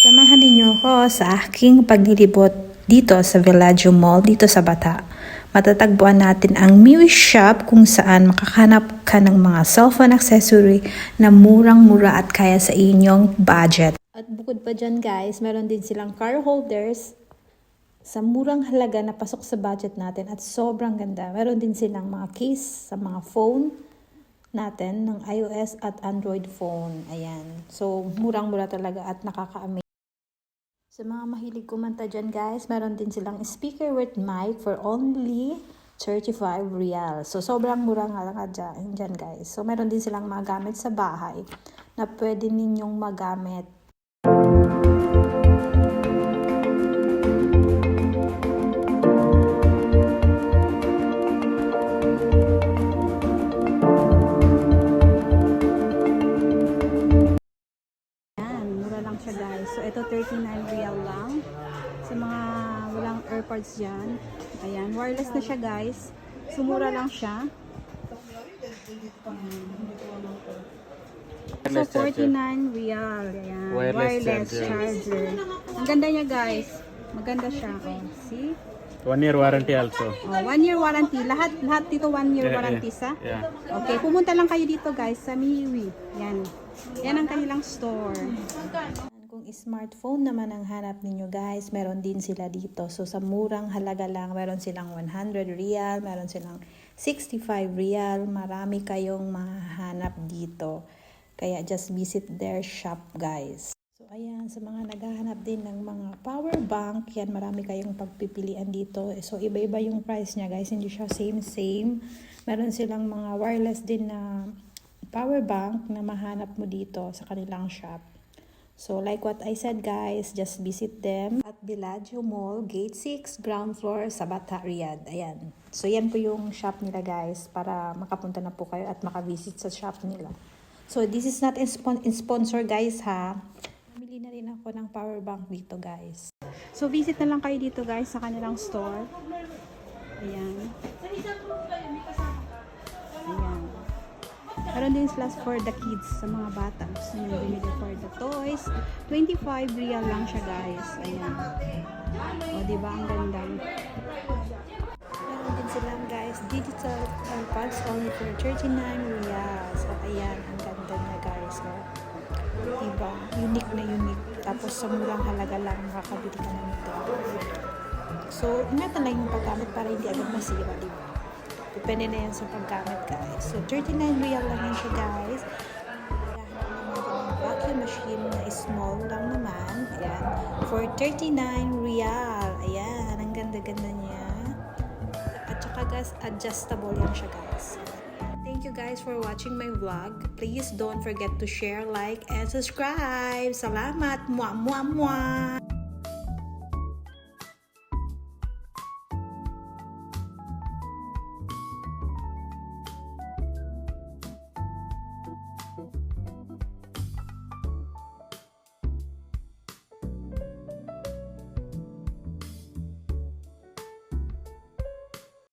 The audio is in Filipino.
Samahan ninyo ako sa aking paglilibot dito sa Villaggio Mall, dito sa Bata. Matatagpuan natin ang Miwi Shop kung saan makakahanap ka ng mga cellphone accessory na murang-mura at kaya sa inyong budget. At bukod pa dyan guys, meron din silang car holders sa murang halaga na pasok sa budget natin at sobrang ganda. Meron din silang mga case sa mga phone natin ng iOS at Android phone. Ayan. So, murang-mura talaga at nakaka-amaze. Sa mga mahilig kumanta dyan guys, meron din silang speaker with mic for only 35 real. So, sobrang mura nga lang dyan guys. So, meron din silang mga gamit sa bahay na pwede ninyong magamit. Guys, so ito 39 real lang sa mga walang AirPods dyan. Ayan, wireless na siya guys, sumura lang siya. So 49 real. Ayan, wireless charger. Ang ganda niya guys, maganda siya. Oh, see? 1 year warranty also. Oh, 1 year warranty. Lahat dito 1 year warranty sa. Yeah. Okay, pumunta lang kayo dito guys sa Miwi. Yan. Yan ang kanilang store. Kung smartphone naman ang hanap ninyo guys, meron din sila dito. So sa murang halaga lang, meron silang 100 real, meron silang 65 real. Marami kayong mahanap dito. Kaya just visit their shop guys. So ayan, sa mga naghahanap din ng mga power bank, yan marami kayong pagpipilian dito. So iba-iba yung price niya guys, hindi siya same. Meron silang mga wireless din na power bank na mahanap mo dito sa kanilang shop. So like what I said guys, just visit them at Villaggio Mall, Gate 6, ground floor sa Bata, Riyadh. Ayan. So yan po yung shop nila guys para makapunta na po kayo at makavisit sa shop nila. So this is not sponsor guys ha. Namili na rin ako ng power bank dito guys. So visit na lang kayo dito guys sa kanilang store. Ayan. Ayan. Meron din sila for the kids, sa mga bata. So, bumili for the toys. 25 real lang siya guys. Ayan. O, diba? Ang ganda. Meron din sila guys, digital AirPods only for 39 reals. So, ayan. Ang ganda niya guys. O. Diba? Unique na unique. Tapos, sa murang halaga lang makakabili ka na nito. So, ingatan lang yung paggamit para hindi agad masira, diba? Depende na yan sa paggamit guys. So 39 real lang yan siya guys. Vacuum machine na small lang naman. Ayan. For 39 real. Ayan. Ang ganda-ganda niya. At saka guys, adjustable yan siya guys. Thank you guys for watching my vlog. Please don't forget to share, like, and subscribe. Salamat! Mwah, mwah, mwah!